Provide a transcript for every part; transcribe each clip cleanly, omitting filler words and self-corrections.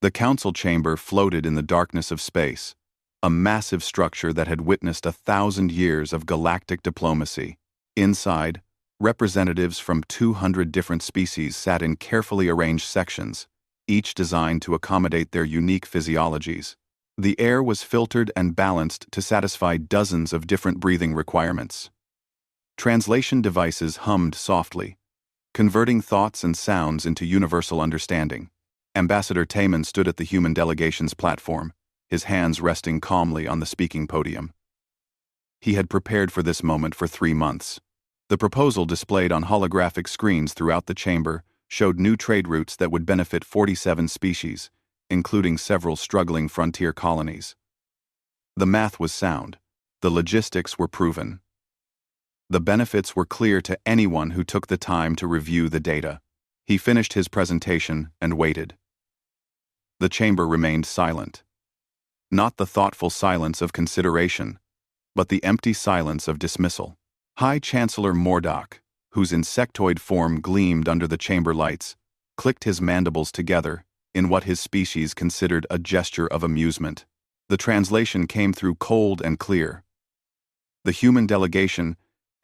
The council chamber floated in the darkness of space, a massive structure that had witnessed 1,000 years of galactic diplomacy. Inside, representatives from 200 different species sat in carefully arranged sections, each designed to accommodate their unique physiologies. The air was filtered and balanced to satisfy dozens of different breathing requirements. Translation devices hummed softly, converting thoughts and sounds into universal understanding. Ambassador Taman stood at the human delegation's platform, his hands resting calmly on the speaking podium. He had prepared for this moment for 3 months. The proposal displayed on holographic screens throughout the chamber showed new trade routes that would benefit 47 species, including several struggling frontier colonies. The math was sound. The logistics were proven. The benefits were clear to anyone who took the time to review the data. He finished his presentation and waited. The chamber remained silent. Not the thoughtful silence of consideration, but the empty silence of dismissal. High Chancellor Mordock, whose insectoid form gleamed under the chamber lights, clicked his mandibles together in what his species considered a gesture of amusement. The translation came through cold and clear. The human delegation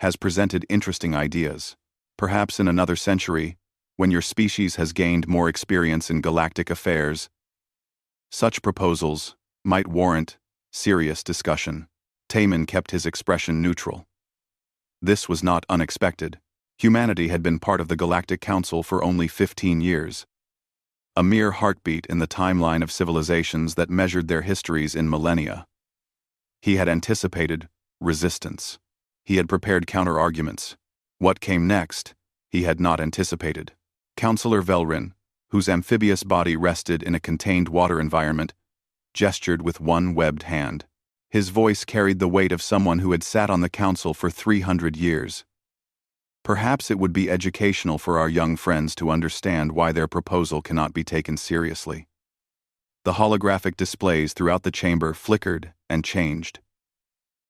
has presented interesting ideas. Perhaps in another century, when your species has gained more experience in galactic affairs, such proposals might warrant serious discussion. Taman kept his expression neutral. This was not unexpected. Humanity had been part of the Galactic Council for only 15 years. A mere heartbeat in the timeline of civilizations that measured their histories in millennia. He had anticipated resistance. He had prepared counter-arguments. What came next, he had not anticipated. Councillor Velrin, whose amphibious body rested in a contained water environment, gestured with one webbed hand. His voice carried the weight of someone who had sat on the council for 300 years. Perhaps it would be educational for our young friends to understand why their proposal cannot be taken seriously. The holographic displays throughout the chamber flickered and changed.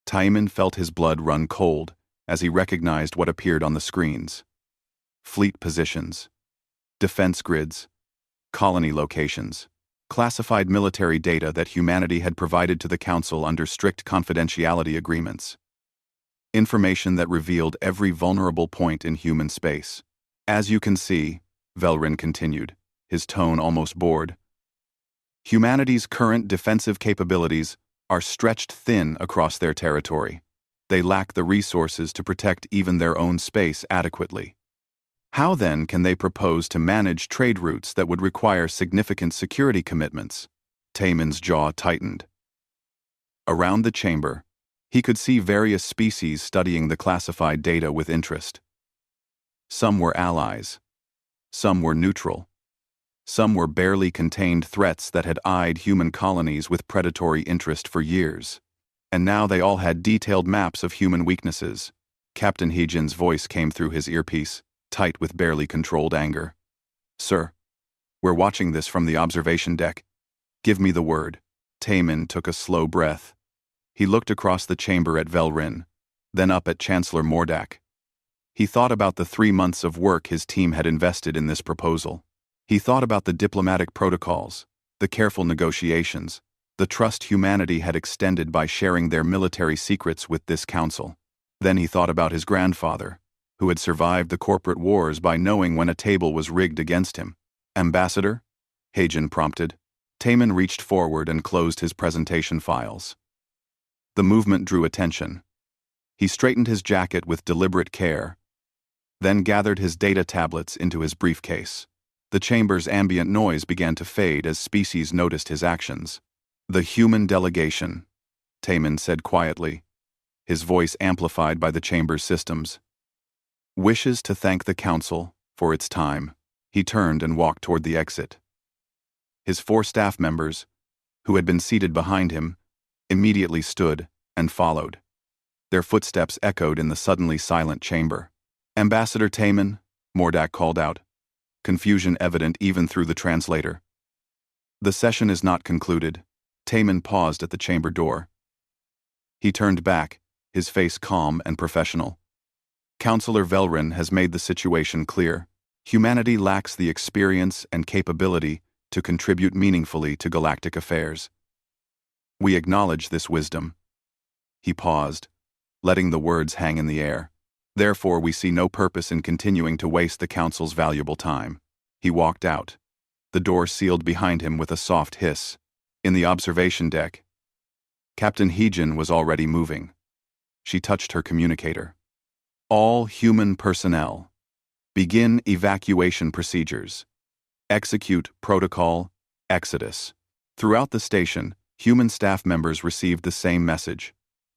Taman felt his blood run cold as he recognized what appeared on the screens. Fleet positions, defense grids, colony locations, classified military data that humanity had provided to the Council under strict confidentiality agreements. Information that revealed every vulnerable point in human space. As you can see, Velrin continued, his tone almost bored, humanity's current defensive capabilities are stretched thin across their territory. They lack the resources to protect even their own space adequately. How then can they propose to manage trade routes that would require significant security commitments? Taman's jaw tightened. Around the chamber, he could see various species studying the classified data with interest. Some were allies. Some were neutral. Some were barely contained threats that had eyed human colonies with predatory interest for years. And now they all had detailed maps of human weaknesses. Captain Heejin's voice came through his earpiece, tight with barely controlled anger. Sir, we're watching this from the observation deck. Give me the word. Taman took a slow breath. He looked across the chamber at Velrin, then up at Chancellor Mordock. He thought about the 3 months of work his team had invested in this proposal. He thought about the diplomatic protocols, the careful negotiations, the trust humanity had extended by sharing their military secrets with this council. Then he thought about his grandfather, who had survived the corporate wars by knowing when a table was rigged against him. Ambassador? Heejin prompted. Taman reached forward and closed his presentation files. The movement drew attention. He straightened his jacket with deliberate care, then gathered his data tablets into his briefcase. The chamber's ambient noise began to fade as species noticed his actions. The human delegation, Taman said quietly, his voice amplified by the chamber's systems, wishes to thank the council for its time. He turned and walked toward the exit. His 4 staff members, who had been seated behind him, immediately stood and followed. Their footsteps echoed in the suddenly silent chamber. Ambassador Taman, Mordock called out, confusion evident even through the translator. The session is not concluded. Taman paused at the chamber door. He turned back, his face calm and professional. Councillor Velrin has made the situation clear. Humanity lacks the experience and capability to contribute meaningfully to galactic affairs. We acknowledge this wisdom. He paused, letting the words hang in the air. Therefore, we see no purpose in continuing to waste the Council's valuable time. He walked out. The door sealed behind him with a soft hiss. In the observation deck, Captain Heejin was already moving. She touched her communicator. All human personnel. Begin evacuation procedures. Execute protocol, Exodus. Throughout the station, human staff members received the same message.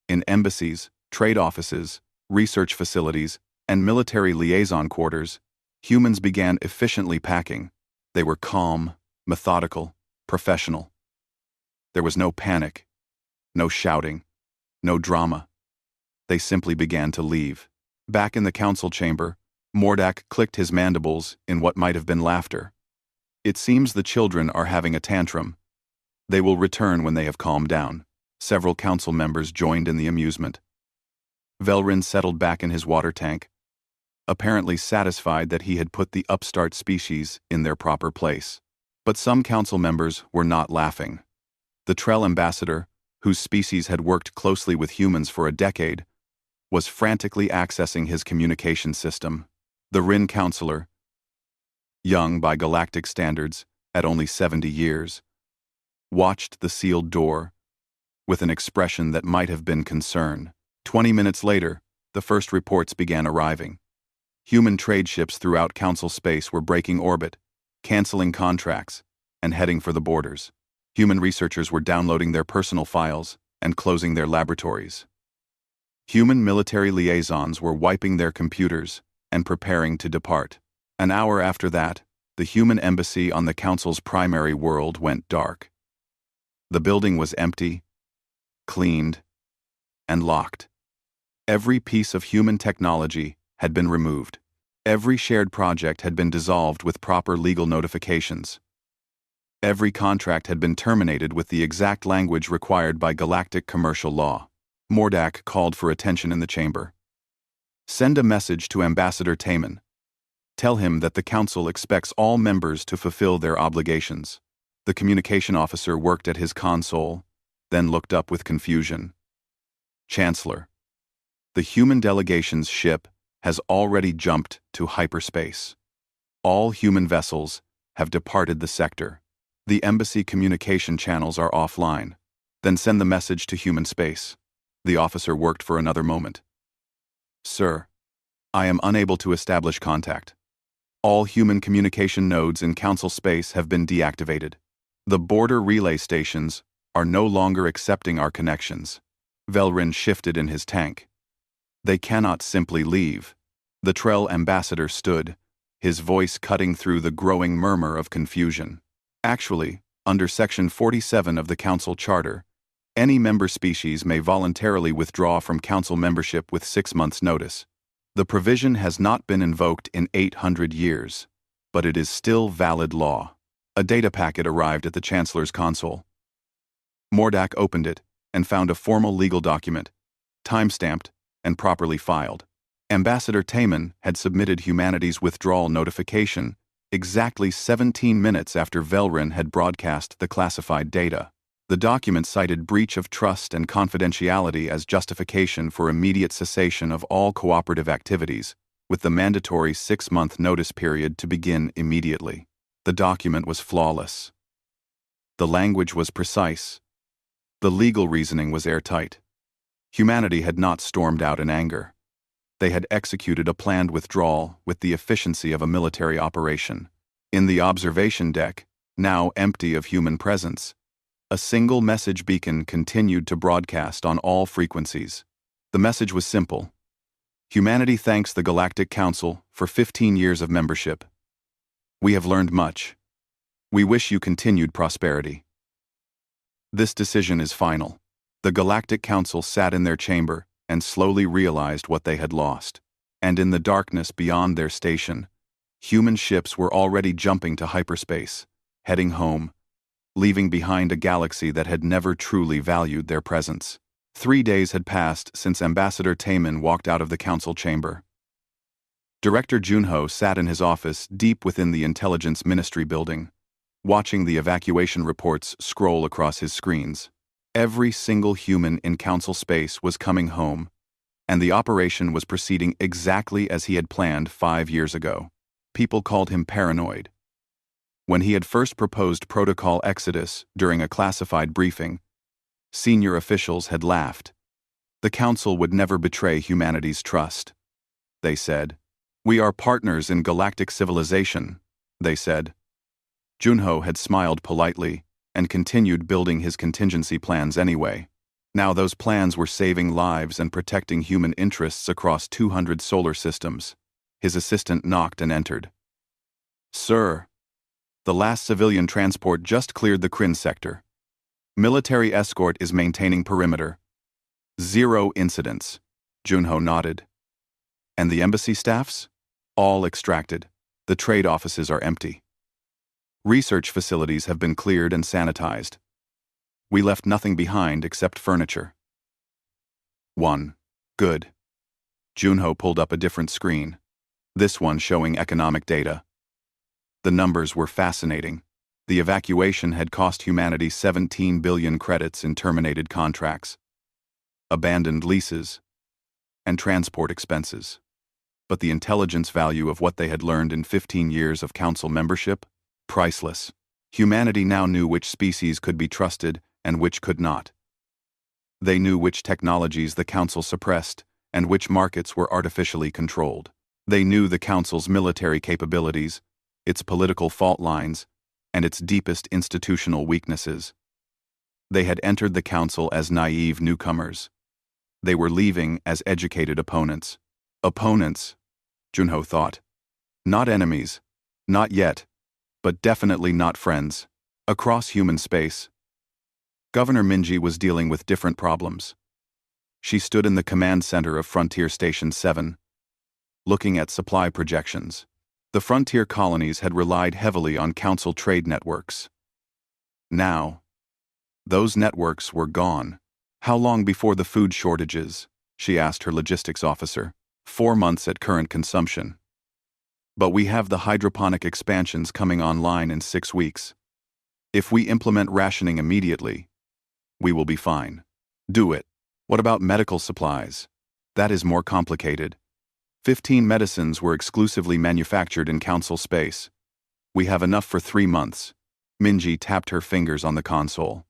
In embassies, trade offices, research facilities, and military liaison quarters, humans began efficiently packing. They were calm, methodical, professional. There was no panic, no shouting, no drama. They simply began to leave. Back in the council chamber, Mordak clicked his mandibles in what might have been laughter. It seems the children are having a tantrum. They will return when they have calmed down. Several council members joined in the amusement. Velrin settled back in his water tank, apparently satisfied that he had put the upstart species in their proper place. But some council members were not laughing. The Trell ambassador, whose species had worked closely with humans for a decade, was frantically accessing his communication system. The Rin counselor, young by galactic standards at only 70 years, watched the sealed door with an expression that might have been concern. 20 minutes later, the first reports began arriving. Human trade ships throughout Council space were breaking orbit, canceling contracts, and heading for the borders. Human researchers were downloading their personal files and closing their laboratories. Human military liaisons were wiping their computers and preparing to depart. An hour after that, the human embassy on the Council's primary world went dark. The building was empty, cleaned, and locked. Every piece of human technology had been removed. Every shared project had been dissolved with proper legal notifications. Every contract had been terminated with the exact language required by galactic commercial law. Mordak called for attention in the chamber. Send a message to Ambassador Taman. Tell him that the Council expects all members to fulfill their obligations. The communication officer worked at his console, then looked up with confusion. Chancellor, the human delegation's ship has already jumped to hyperspace. All human vessels have departed the sector. The embassy communication channels are offline. Then send the message to human space. The officer worked for another moment. Sir, I am unable to establish contact. All human communication nodes in Council space have been deactivated. The border relay stations are no longer accepting our connections. Velrin shifted in his tank. They cannot simply leave. The Trell ambassador stood, his voice cutting through the growing murmur of confusion. Actually, under Section 47 of the Council Charter, any member species may voluntarily withdraw from Council membership with 6 months' notice. The provision has not been invoked in 800 years, but it is still valid law. A data packet arrived at the Chancellor's console. Mordak opened it and found a formal legal document, time-stamped and properly filed. Ambassador Taman had submitted humanity's withdrawal notification exactly 17 minutes after Velrin had broadcast the classified data. The document cited breach of trust and confidentiality as justification for immediate cessation of all cooperative activities, with the mandatory 6-month notice period to begin immediately. The document was flawless. The language was precise. The legal reasoning was airtight. Humanity had not stormed out in anger. They had executed a planned withdrawal with the efficiency of a military operation. In the observation deck, now empty of human presence, a single message beacon continued to broadcast on all frequencies. The message was simple. Humanity thanks the Galactic Council for 15 years of membership. We have learned much. We wish you continued prosperity. This decision is final. The Galactic Council sat in their chamber and slowly realized what they had lost. And in the darkness beyond their station, human ships were already jumping to hyperspace, heading home, leaving behind a galaxy that had never truly valued their presence. 3 days had passed since Ambassador Taman walked out of the council chamber. Director Junho sat in his office deep within the Intelligence Ministry building, watching the evacuation reports scroll across his screens. Every single human in Council space was coming home, and the operation was proceeding exactly as he had planned 5 years ago. People called him paranoid. When he had first proposed Protocol Exodus during a classified briefing, senior officials had laughed. The Council would never betray humanity's trust. They said, "We are partners in galactic civilization," they said. Junho had smiled politely and continued building his contingency plans anyway. Now those plans were saving lives and protecting human interests across 200 solar systems. His assistant knocked and entered. "Sir, the last civilian transport just cleared the Kryn sector. Military escort is maintaining perimeter. 0 incidents." Junho nodded. "And the embassy staffs? All extracted. The trade offices are empty. Research facilities have been cleared and sanitized. We left nothing behind except furniture." 1. Good. Junho pulled up a different screen, this one showing economic data. The numbers were fascinating. The evacuation had cost humanity 17 billion credits in terminated contracts, abandoned leases, and transport expenses. But the intelligence value of what they had learned in 15 years of Council membership? Priceless. Humanity now knew which species could be trusted and which could not. They knew which technologies the Council suppressed and which markets were artificially controlled. They knew the Council's military capabilities, its political fault lines, and its deepest institutional weaknesses. They had entered the Council as naive newcomers. They were leaving as educated opponents. Opponents, Junho thought. Not enemies. Not yet. But definitely not friends. Across human space, Governor Minji was dealing with different problems. She stood in the command center of Frontier Station 7, looking at supply projections. The frontier colonies had relied heavily on Council trade networks. Now, those networks were gone. "How long before the food shortages?" she asked her logistics officer. 4 months at current consumption. "But we have the hydroponic expansions coming online in 6 weeks. If we implement rationing immediately, we will be fine." "Do it." "What about medical supplies?" "That is more complicated. 15 medicines were exclusively manufactured in Council space. We have enough for 3 months. Minji tapped her fingers on the console.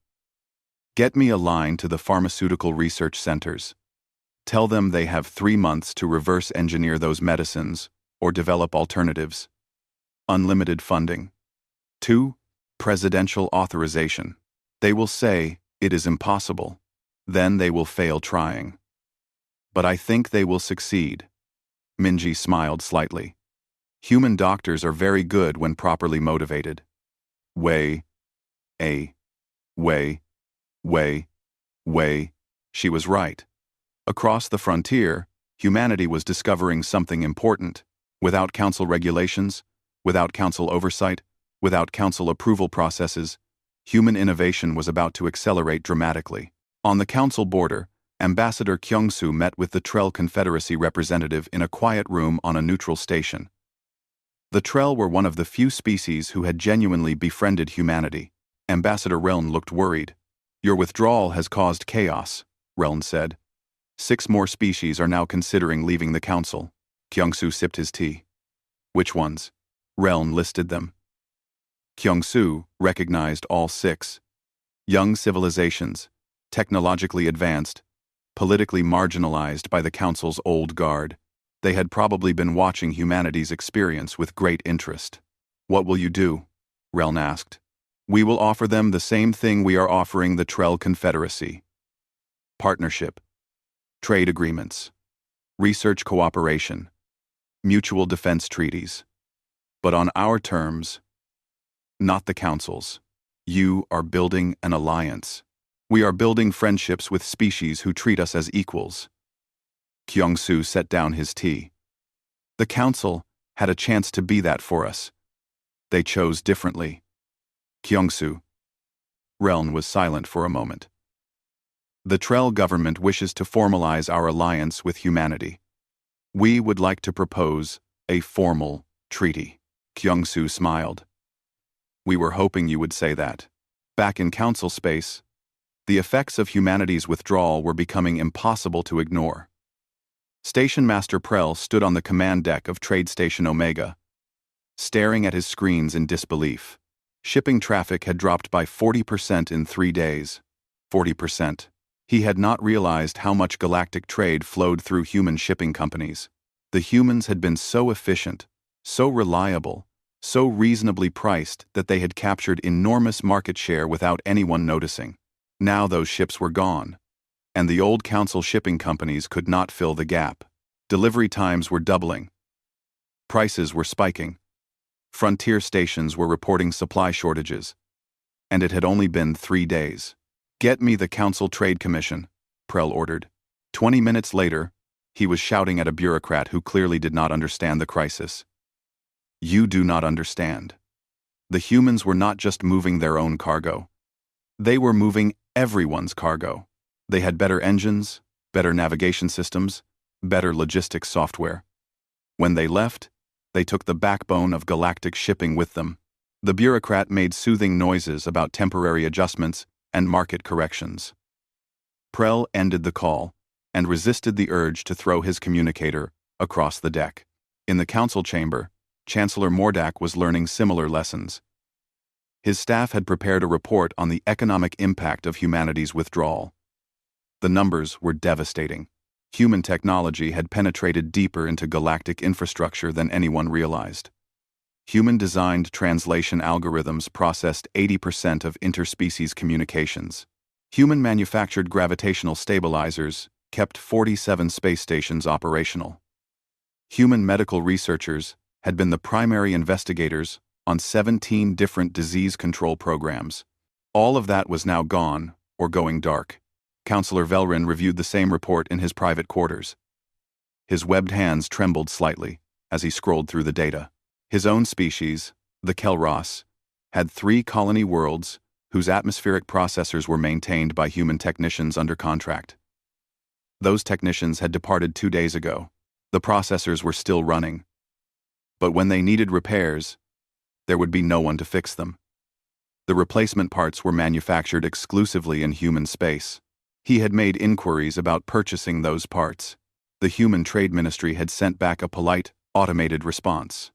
"Get me a line to the pharmaceutical research centers. Tell them they have 3 months to reverse engineer those medicines or develop alternatives. Unlimited funding. 2. Presidential authorization. They will say it is impossible. Then they will fail trying. But I think they will succeed." Minji smiled slightly. "Human doctors are very good when properly motivated." Way. She was right. Across the frontier, humanity was discovering something important. Without Council regulations, without Council oversight, without Council approval processes, human innovation was about to accelerate dramatically. On the Council border, Ambassador Kyung-soo met with the Trell Confederacy representative in a quiet room on a neutral station. The Trell were one of the few species who had genuinely befriended humanity. Ambassador Reln looked worried. "Your withdrawal has caused chaos," Reln said. 6 more species are now considering leaving the Council. Kyung-soo sipped his tea. "Which ones?" Reln listed them. Kyung-soo recognized all 6. Young civilizations, technologically advanced, politically marginalized by the Council's old guard. They had probably been watching humanity's experience with great interest. "What will you do?" Reln asked. "We will offer them the same thing we are offering the Trell Confederacy. Partnership, trade agreements, research cooperation, mutual defense treaties. But on our terms, not the Council's. You are building an alliance. We are building friendships with species who treat us as equals." Kyung-soo set down his tea. "The Council had a chance to be that for us. They chose differently." Kyung-soo. Reln was silent for a moment. "The Trell government wishes to formalize our alliance with humanity. We would like to propose a formal treaty." Kyung-soo smiled. We were hoping you would say that. Back in Council space, the effects of humanity's withdrawal were becoming impossible to ignore. Station Master Prell stood on the command deck of Trade Station Omega, staring at his screens in disbelief. Shipping traffic had dropped by 40% in 3 days. 40%. He had not realized how much galactic trade flowed through human shipping companies. The humans had been so efficient, so reliable, so reasonably priced that they had captured enormous market share without anyone noticing. Now those ships were gone, and the old Council shipping companies could not fill the gap. Delivery times were doubling. Prices were spiking. Frontier stations were reporting supply shortages. And it had only been 3 days. "Get me the Council Trade Commission," Prell ordered. 20 minutes later, he was shouting at a bureaucrat who clearly did not understand the crisis. "You do not understand. The humans were not just moving their own cargo. They were moving everyone's cargo. They had better engines, better navigation systems, better logistics software. When they left, they took the backbone of galactic shipping with them." The bureaucrat made soothing noises about temporary adjustments and market corrections. Prell ended the call and resisted the urge to throw his communicator across the deck. In the council chamber, Chancellor Mordak was learning similar lessons. His staff had prepared a report on the economic impact of humanity's withdrawal. The numbers were devastating. Human technology had penetrated deeper into galactic infrastructure than anyone realized. Human-designed translation algorithms processed 80% of interspecies communications. Human-manufactured gravitational stabilizers kept 47 space stations operational. Human medical researchers had been the primary investigators on 17 different disease control programs. All of that was now gone or going dark. Counselor Velrin reviewed the same report in his private quarters. His webbed hands trembled slightly as he scrolled through the data. His own species, the Kelros, had 3 colony worlds whose atmospheric processors were maintained by human technicians under contract. Those technicians had departed 2 days ago. The processors were still running. But when they needed repairs, there would be no one to fix them. The replacement parts were manufactured exclusively in human space. He had made inquiries about purchasing those parts. The Human Trade Ministry had sent back a polite, automated response.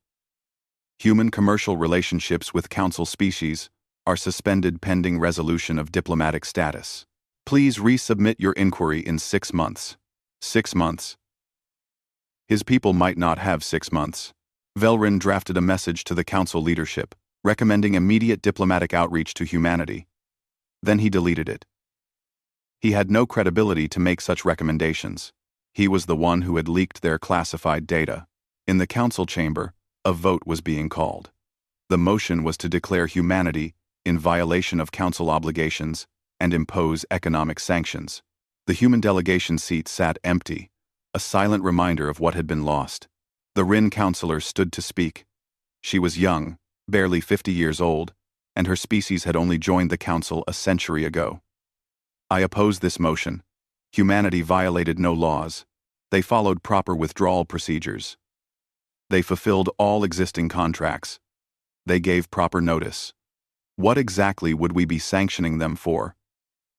Human commercial relationships with Council species are suspended pending resolution of diplomatic status. Please resubmit your inquiry in 6 months. 6 months. His people might not have 6 months. Velrin drafted a message to the Council leadership, recommending immediate diplomatic outreach to humanity. Then he deleted it. He had no credibility to make such recommendations. He was the one who had leaked their classified data. In the Council chamber, a vote was being called. The motion was to declare humanity in violation of Council obligations and impose economic sanctions. The human delegation seat sat empty, a silent reminder of what had been lost. The Rin counselor stood to speak. She was young, barely 50 years old, and her species had only joined the Council a century ago. "I oppose this motion. Humanity violated no laws. They followed proper withdrawal procedures. They fulfilled all existing contracts. They gave proper notice. What exactly would we be sanctioning them for?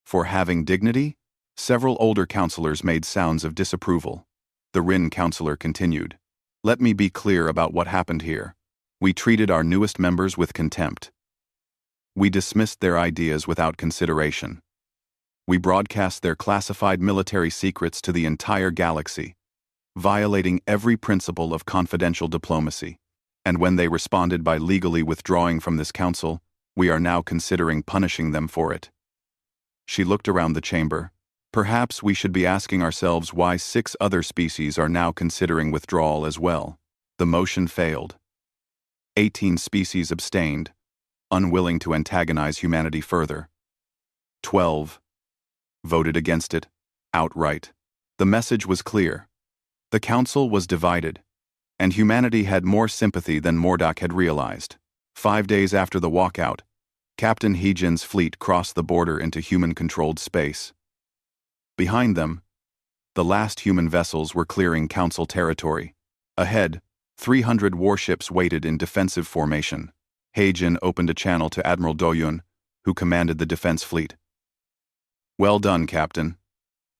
For having dignity?" Several older counselors made sounds of disapproval. The Rin counselor continued. "Let me be clear about what happened here. We treated our newest members with contempt. We dismissed their ideas without consideration. We broadcast their classified military secrets to the entire galaxy, violating every principle of confidential diplomacy. And when they responded by legally withdrawing from this council, we are now considering punishing them for it." She looked around the chamber. Perhaps we should be asking ourselves why 6 other species are now considering withdrawal as well. The motion failed. 18 species abstained, unwilling to antagonize humanity further. 12 voted against it, outright. The message was clear. The Council was divided, and humanity had more sympathy than Mordak had realized. 5 days after the walkout, Captain Heejin's fleet crossed the border into human-controlled space. Behind them, the last human vessels were clearing Council territory. Ahead, 300 warships waited in defensive formation. Heijin opened a channel to Admiral Doyun, who commanded the defense fleet. "Well done, Captain.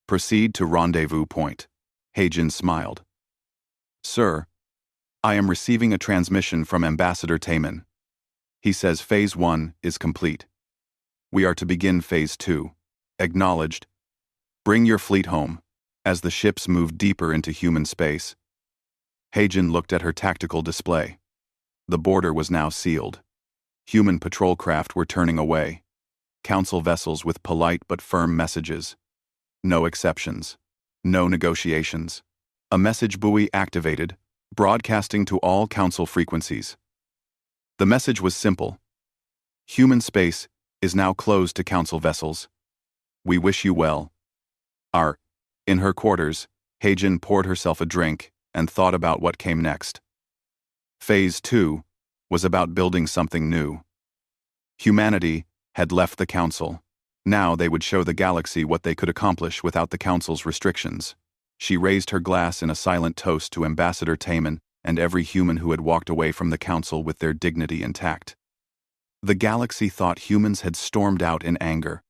Proceed to rendezvous point." Heijin smiled. "Sir, I am receiving a transmission from Ambassador Taemin. He says Phase 1 is complete. We are to begin Phase 2. Acknowledged. Bring your fleet home." As the ships moved deeper into human space, Heijin looked at her tactical display. The border was now sealed. Human patrol craft were turning away. Council vessels with polite but firm messages. No exceptions. No negotiations. A message buoy activated, broadcasting to all Council frequencies. The message was simple. Human space is now closed to Council vessels. We wish you well. In her quarters, Heijin poured herself a drink and thought about what came next. Phase 2 was about building something new. Humanity had left the Council. Now they would show the galaxy what they could accomplish without the Council's restrictions. She raised her glass in a silent toast to Ambassador Taemin and every human who had walked away from the Council with their dignity intact. The galaxy thought humans had stormed out in anger.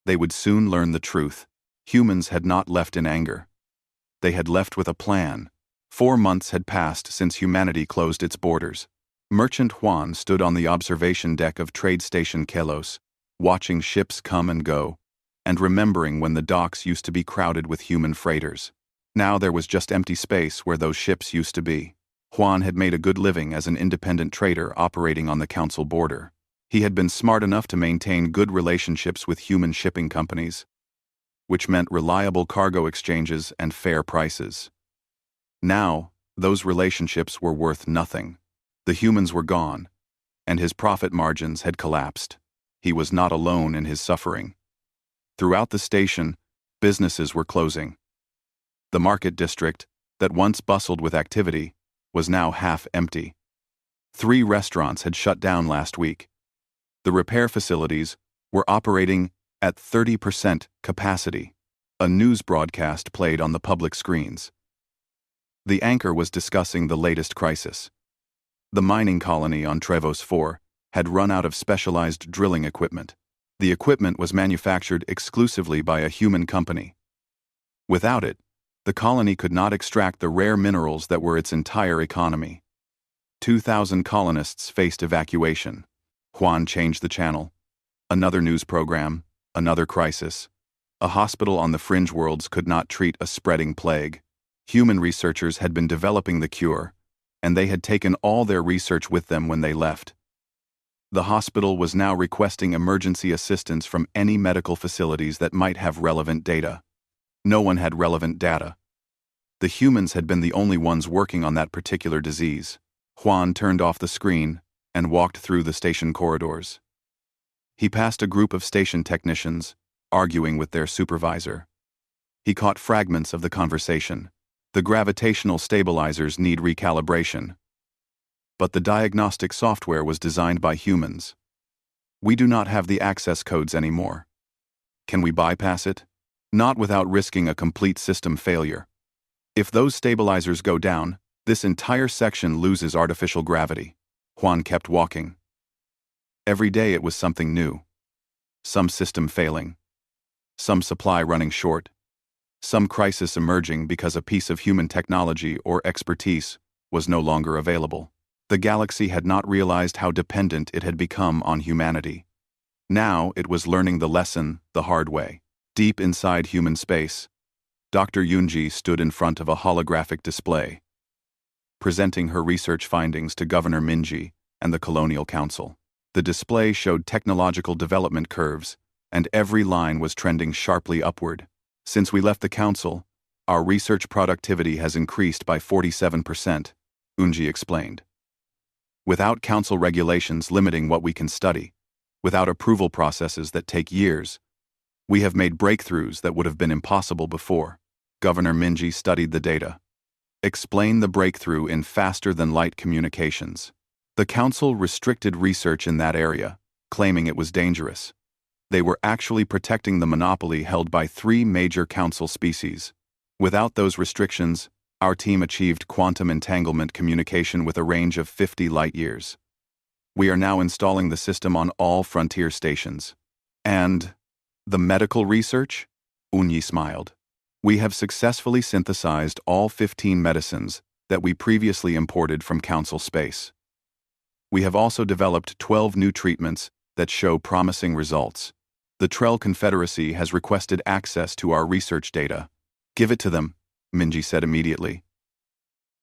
They would soon learn the truth. Humans had not left in anger. They had left with a plan. 4 months had passed since humanity closed its borders. Merchant Juan stood on the observation deck of Trade Station Kelos, watching ships come and go, and remembering when the docks used to be crowded with human freighters. Now there was just empty space where those ships used to be. Juan had made a good living as an independent trader operating on the Council border. He had been smart enough to maintain good relationships with human shipping companies, which meant reliable cargo exchanges and fair prices. Now, those relationships were worth nothing. The humans were gone, and his profit margins had collapsed. He was not alone in his suffering. Throughout the station, businesses were closing. The market district, that once bustled with activity, was now half empty. 3 restaurants had shut down last week. The repair facilities were operating at 30% capacity. A news broadcast played on the public screens. The anchor was discussing the latest crisis. The mining colony on Trevos 4 had run out of specialized drilling equipment. The equipment was manufactured exclusively by a human company. Without it, the colony could not extract the rare minerals that were its entire economy. 2,000 colonists faced evacuation. Juan changed the channel. Another news program, another crisis. A hospital on the fringe worlds could not treat a spreading plague. Human researchers had been developing the cure, and they had taken all their research with them when they left. The hospital was now requesting emergency assistance from any medical facilities that might have relevant data. No one had relevant data. The humans had been the only ones working on that particular disease. Juan turned off the screen and walked through the station corridors. He passed a group of station technicians, arguing with their supervisor. He caught fragments of the conversation. The gravitational stabilizers need recalibration. But the diagnostic software was designed by humans. We do not have the access codes anymore. Can we bypass it? Not without risking a complete system failure. If those stabilizers go down, this entire section loses artificial gravity. Juan kept walking. Every day it was something new. Some system failing. Some supply running short. Some crisis emerging because a piece of human technology or expertise was no longer available. The galaxy had not realized how dependent it had become on humanity. Now it was learning the lesson the hard way. Deep inside human space, Dr. Yunji stood in front of a holographic display, presenting her research findings to Governor Minji and the Colonial Council. The display showed technological development curves, and every line was trending sharply upward. Since we left the Council, our research productivity has increased by 47%, Unji explained. Without Council regulations limiting what we can study, without approval processes that take years, we have made breakthroughs that would have been impossible before. Governor Minji studied the data. Explain the breakthrough in faster-than-light communications. The Council restricted research in that area, claiming it was dangerous. They were actually protecting the monopoly held by 3 major Council species. Without those restrictions, our team achieved quantum entanglement communication with a range of 50 light-years. We are now installing the system on all frontier stations. And the medical research? Unyi smiled. We have successfully synthesized all 15 medicines that we previously imported from Council space. We have also developed 12 new treatments that show promising results. The Trell Confederacy has requested access to our research data. Give it to them, Minji said immediately.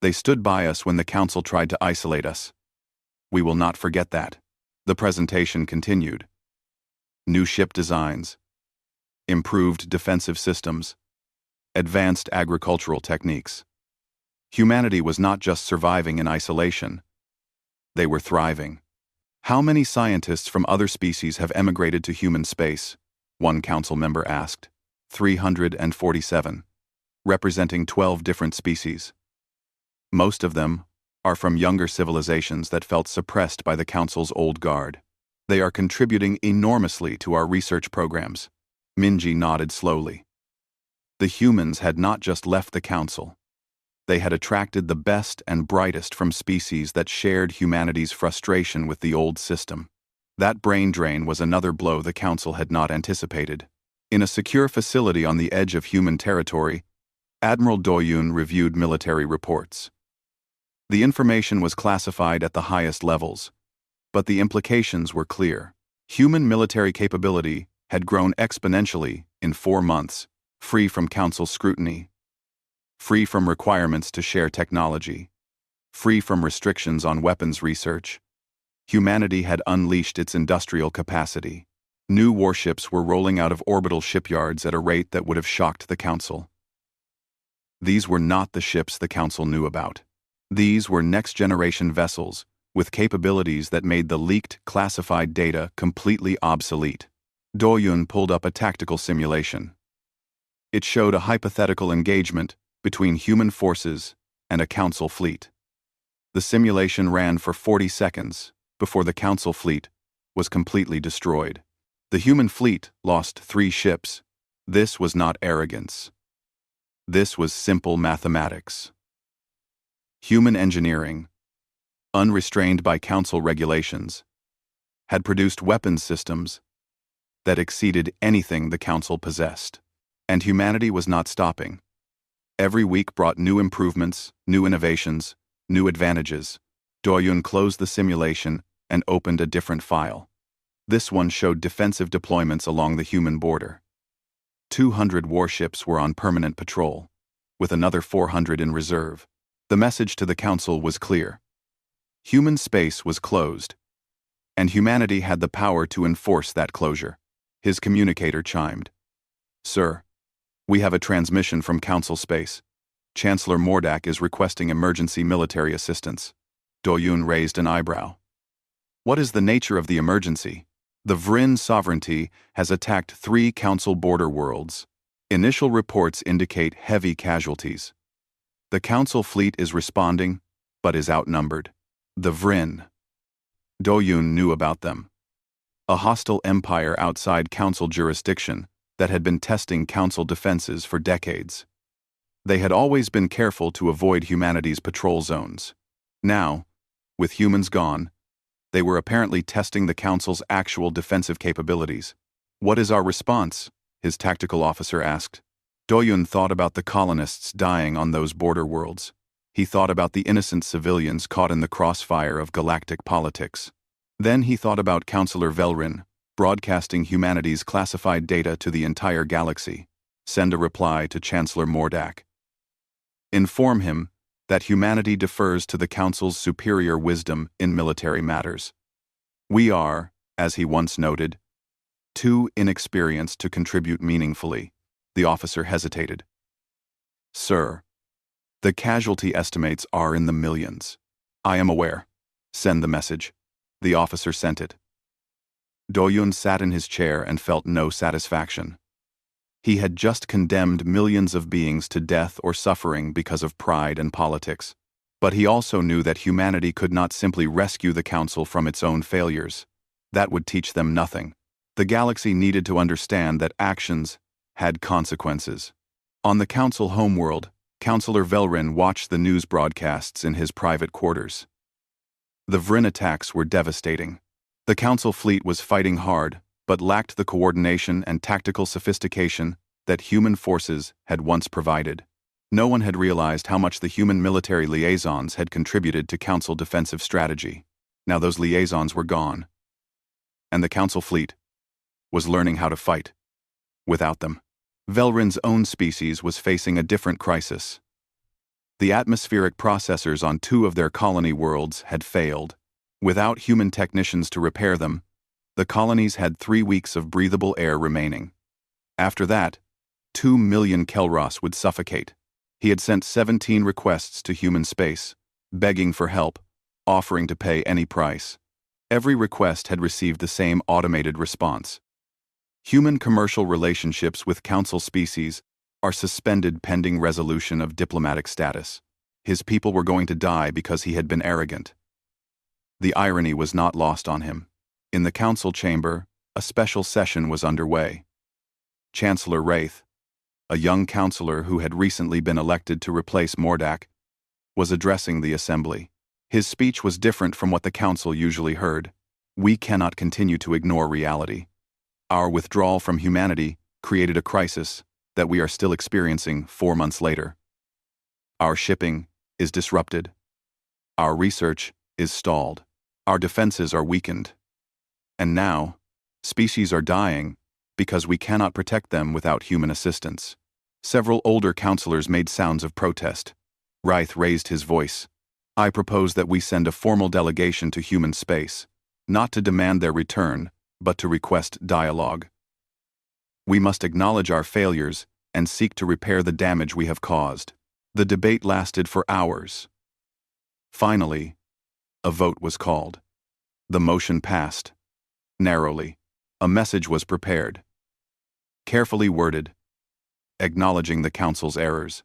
They stood by us when the Council tried to isolate us. We will not forget that. The presentation continued. New ship designs, improved defensive systems, advanced agricultural techniques. Humanity was not just surviving in isolation. They were thriving. How many scientists from other species have emigrated to human space? One council member asked. 347, representing 12 different species. Most of them are from younger civilizations that felt suppressed by the Council's old guard. They are contributing enormously to our research programs. Minji nodded slowly. The humans had not just left the Council. They had attracted the best and brightest from species that shared humanity's frustration with the old system. That brain drain was another blow the Council had not anticipated. In a secure facility on the edge of human territory, Admiral Doyun reviewed military reports. The information was classified at the highest levels, but the implications were clear. Human military capability had grown exponentially in 4 months, free from Council scrutiny, free from requirements to share technology, free from restrictions on weapons research. Humanity had unleashed its industrial capacity. New warships were rolling out of orbital shipyards at a rate that would have shocked the Council. These were not the ships the Council knew about. These were next-generation vessels with capabilities that made the leaked, classified data completely obsolete. Doyun pulled up a tactical simulation. It showed a hypothetical engagement between human forces and a Council fleet. The simulation ran for 40 seconds before the Council fleet was completely destroyed. The human fleet lost 3 ships. This was not arrogance. This was simple mathematics. Human engineering, unrestrained by Council regulations, had produced weapons systems that exceeded anything the Council possessed. And humanity was not stopping. Every week brought new improvements, new innovations, new advantages. Doyun closed the simulation and opened a different file. This one showed defensive deployments along the human border. 200 warships were on permanent patrol, with another 400 in reserve. The message to the Council was clear. Human space was closed, and humanity had the power to enforce that closure. His communicator chimed. Sir, we have a transmission from Council space. Chancellor Mordak is requesting emergency military assistance. Doyun raised an eyebrow. What is the nature of the emergency? The Vryn sovereignty has attacked 3 Council border worlds. Initial reports indicate heavy casualties. The Council fleet is responding, but is outnumbered. The Vryn. Doyun knew about them. A hostile empire outside Council jurisdiction that had been testing Council defenses for decades. They had always been careful to avoid humanity's patrol zones. Now, with humans gone, they were apparently testing the Council's actual defensive capabilities. What is our response? His tactical officer asked. Doyun thought about the colonists dying on those border worlds. He thought about the innocent civilians caught in the crossfire of galactic politics. Then he thought about Councillor Velrin, broadcasting humanity's classified data to the entire galaxy. Send a reply to Chancellor Mordak. Inform him that humanity defers to the Council's superior wisdom in military matters. We are, as he once noted, too inexperienced to contribute meaningfully. The officer hesitated. Sir, the casualty estimates are in the millions. I am aware. Send the message. The officer sent it. Doyun sat in his chair and felt no satisfaction. He had just condemned millions of beings to death or suffering because of pride and politics. But he also knew that humanity could not simply rescue the Council from its own failures. That would teach them nothing. The galaxy needed to understand that actions had consequences. On the Council homeworld, Councillor Velrin watched the news broadcasts in his private quarters. The Vryn attacks were devastating. The Council fleet was fighting hard, but lacked the coordination and tactical sophistication that human forces had once provided. No one had realized how much the human military liaisons had contributed to Council defensive strategy. Now those liaisons were gone. And the Council fleet was learning how to fight without them. Velryn's own species was facing a different crisis. The atmospheric processors on 2 of their colony worlds had failed. Without human technicians to repair them, the colonies had 3 weeks of breathable air remaining. After that, 2 million Kelros would suffocate. He had sent 17 requests to human space, begging for help, offering to pay any price. Every request had received the same automated response. Human commercial relationships with Council species are suspended pending resolution of diplomatic status. His people were going to die because he had been arrogant. The irony was not lost on him. In the Council chamber, a special session was underway. Chancellor Wraith, a young counselor who had recently been elected to replace Mordak, was addressing the assembly. His speech was different from what the Council usually heard. We cannot continue to ignore reality. Our withdrawal from humanity created a crisis that we are still experiencing 4 months later. Our shipping is disrupted. Our research is stalled. Our defenses are weakened. And now, species are dying because we cannot protect them without human assistance. Several older counselors made sounds of protest. Wraith raised his voice. I propose that we send a formal delegation to human space, not to demand their return, but to request dialogue. We must acknowledge our failures and seek to repair the damage we have caused. The debate lasted for hours. Finally, a vote was called. The motion passed. Narrowly, a message was prepared. Carefully worded, acknowledging the Council's errors.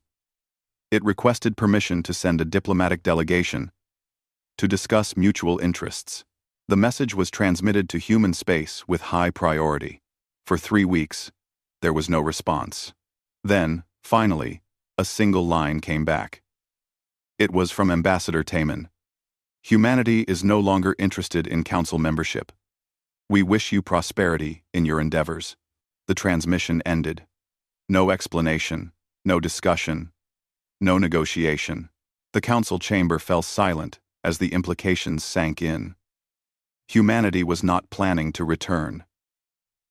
It requested permission to send a diplomatic delegation to discuss mutual interests. The message was transmitted to human space with high priority. For 3 weeks, there was no response. Then, finally, a single line came back. It was from Ambassador Taman. Humanity is no longer interested in Council membership. We wish you prosperity in your endeavors. The transmission ended. No explanation, no discussion, no negotiation. The Council chamber fell silent as the implications sank in. Humanity was not planning to return.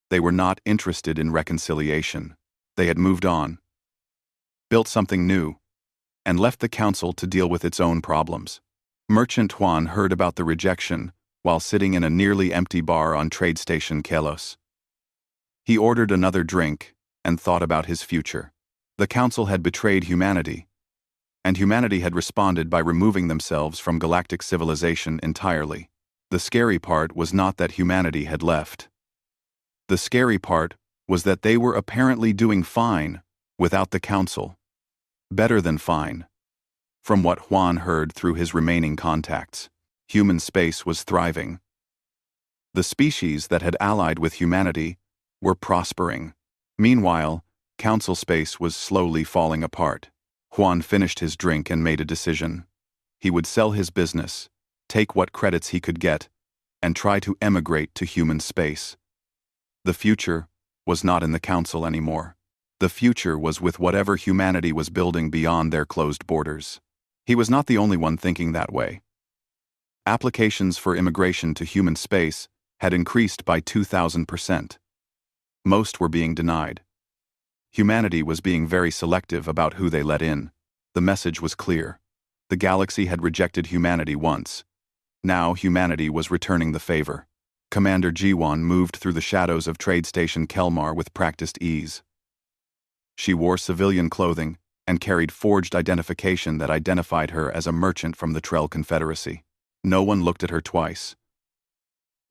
They were not interested in reconciliation. They had moved on, built something new, and left the Council to deal with its own problems. Merchant Juan heard about the rejection while sitting in a nearly empty bar on Trade Station Kelos. He ordered another drink and thought about his future. The Council had betrayed humanity, and humanity had responded by removing themselves from galactic civilization entirely. The scary part was not that humanity had left. The scary part was that they were apparently doing fine without the Council. Better than fine. From what Juan heard through his remaining contacts, human space was thriving. The species that had allied with humanity were prospering. Meanwhile, Council space was slowly falling apart. Juan finished his drink and made a decision. He would sell his business, take what credits he could get, and try to emigrate to human space. The future was not in the Council anymore. The future was with whatever humanity was building beyond their closed borders. He was not the only one thinking that way. Applications for immigration to human space had increased by 2,000%. Most were being denied. Humanity was being very selective about who they let in. The message was clear. The galaxy had rejected humanity once. Now humanity was returning the favor. Commander Jiwan moved through the shadows of Trade Station Kelmar with practiced ease. She wore civilian clothing and carried forged identification that identified her as a merchant from the Trell Confederacy. No one looked at her twice.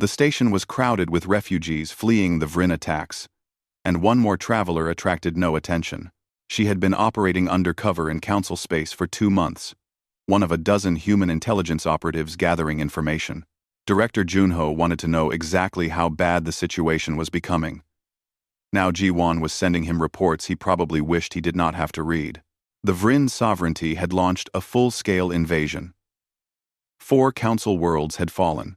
The station was crowded with refugees fleeing the Vryn attacks, and one more traveler attracted no attention. She had been operating undercover in Council space for 2 months, one of a dozen human intelligence operatives gathering information. Director Junho wanted to know exactly how bad the situation was becoming. Now Jiwan was sending him reports he probably wished he did not have to read. The Vryn sovereignty had launched a full-scale invasion. 4 council worlds had fallen.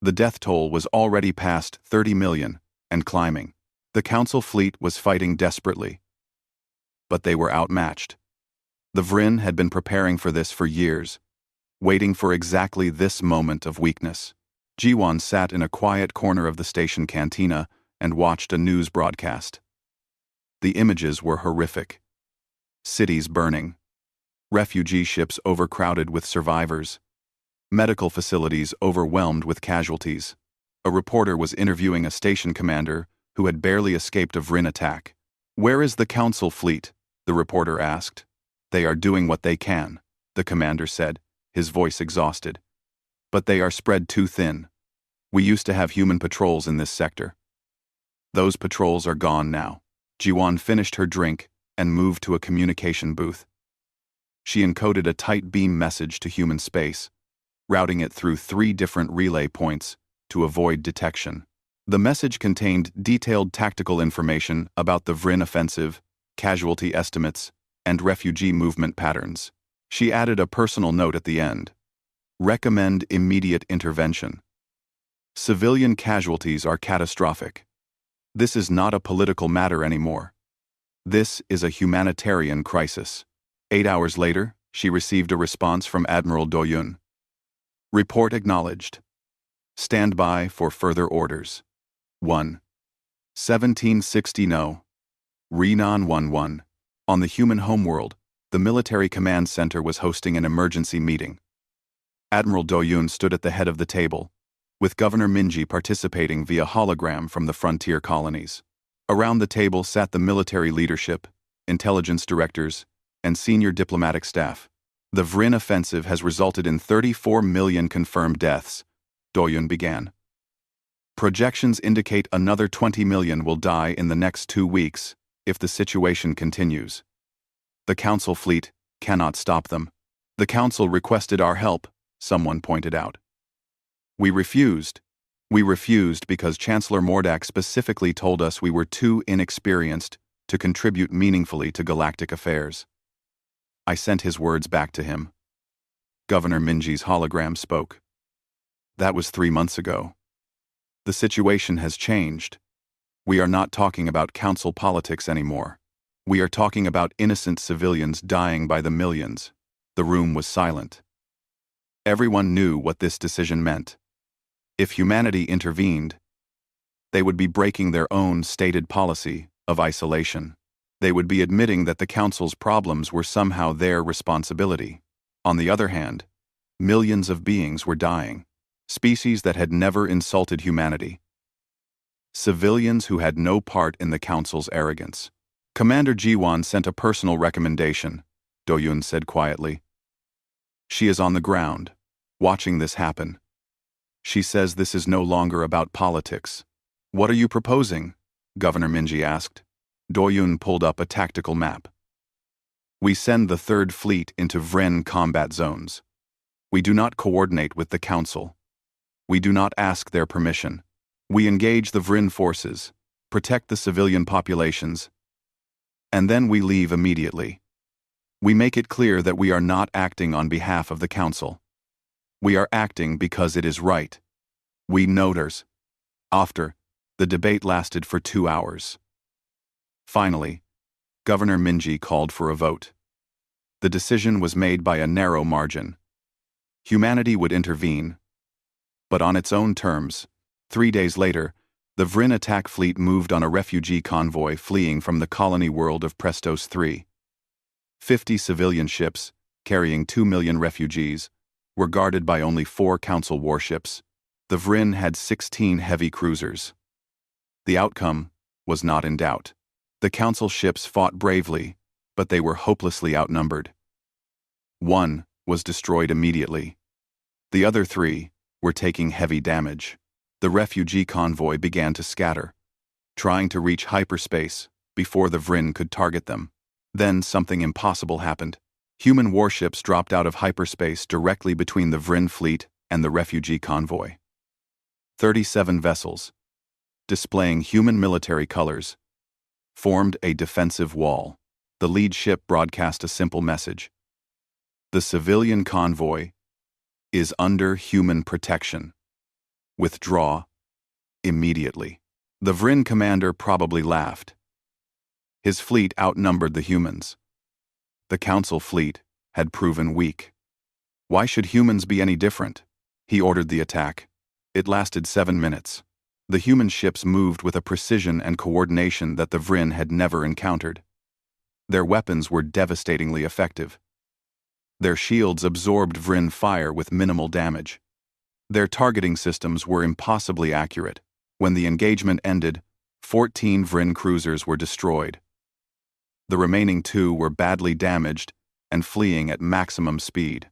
The death toll was already past 30 million, and climbing. The council fleet was fighting desperately. But they were outmatched. The Vryn had been preparing for this for years, waiting for exactly this moment of weakness. Jiwon sat in a quiet corner of the station cantina and watched a news broadcast. The images were horrific. Cities burning. Refugee ships overcrowded with survivors. Medical facilities overwhelmed with casualties. A reporter was interviewing a station commander who had barely escaped a Vryn attack. "Where is the council fleet?" the reporter asked. "They are doing what they can," the commander said, his voice exhausted. "But they are spread too thin. We used to have human patrols in this sector. Those patrols are gone now." Jiwon finished her drink and moved to a communication booth. She encoded a tight beam message to human space, routing it through 3 different relay points to avoid detection. The message contained detailed tactical information about the Vryn offensive, casualty estimates, and refugee movement patterns. She added a personal note at the end. "Recommend immediate intervention. Civilian casualties are catastrophic. This is not a political matter anymore. This is a humanitarian crisis." 8 hours later, she received a response from Admiral Do-yoon. "Report acknowledged. Stand by for further orders. 1. 1760 No. Renan 11. On the human homeworld, the military command center was hosting an emergency meeting. Admiral Do-yoon stood at the head of the table, with Governor Minji participating via hologram from the frontier colonies. Around the table sat the military leadership, intelligence directors, and senior diplomatic staff. "The Vryn offensive has resulted in 34 million confirmed deaths," Do-yoon began. "Projections indicate another 20 million will die in the next 2 weeks if the situation continues. The council fleet cannot stop them. The council requested our help," someone pointed out. "We refused. We refused because Chancellor Mordak specifically told us we were too inexperienced to contribute meaningfully to galactic affairs. I sent his words back to him." Governor Minji's hologram spoke. "That was 3 months ago. The situation has changed. We are not talking about council politics anymore. We are talking about innocent civilians dying by the millions." The room was silent. Everyone knew what this decision meant. If humanity intervened, they would be breaking their own stated policy of isolation. They would be admitting that the council's problems were somehow their responsibility. On the other hand, millions of beings were dying, species that had never insulted humanity. Civilians who had no part in the council's arrogance. "Commander Jiwon sent a personal recommendation," Do-yoon said quietly. "She is on the ground, watching this happen. She says this is no longer about politics." "What are you proposing?" Governor Minji asked. Do-yoon pulled up a tactical map. "We send the 3rd Fleet into Vryn combat zones. We do not coordinate with the Council. We do not ask their permission. We engage the Vryn forces, protect the civilian populations, and then we leave immediately. We make it clear that we are not acting on behalf of the Council. We are acting because it is right. We noters." After, the debate lasted for 2 hours. Finally, Governor Minji called for a vote. The decision was made by a narrow margin. Humanity would intervene, but on its own terms. 3 days later, the Vryn attack fleet moved on a refugee convoy fleeing from the colony world of Prestos 3. 50 civilian ships, carrying 2 million refugees, were guarded by only 4 council warships. The Vryn had 16 heavy cruisers. The outcome was not in doubt. The council ships fought bravely, but they were hopelessly outnumbered. 1 was destroyed immediately. The other 3 were taking heavy damage. The refugee convoy began to scatter, trying to reach hyperspace before the Vryn could target them. Then something impossible happened. Human warships dropped out of hyperspace directly between the Vryn fleet and the refugee convoy. 37 vessels, displaying human military colors, formed a defensive wall. The lead ship broadcast a simple message. The civilian convoy is under human protection. Withdraw immediately. The Vryn commander probably laughed. His fleet outnumbered the humans. The Council fleet had proven weak. Why should humans be any different? He ordered the attack. It lasted 7 minutes. The human ships moved with a precision and coordination that the Vryn had never encountered. Their weapons were devastatingly effective. Their shields absorbed Vryn fire with minimal damage. Their targeting systems were impossibly accurate. When the engagement ended, 14 Vryn cruisers were destroyed. The remaining 2 were badly damaged and fleeing at maximum speed.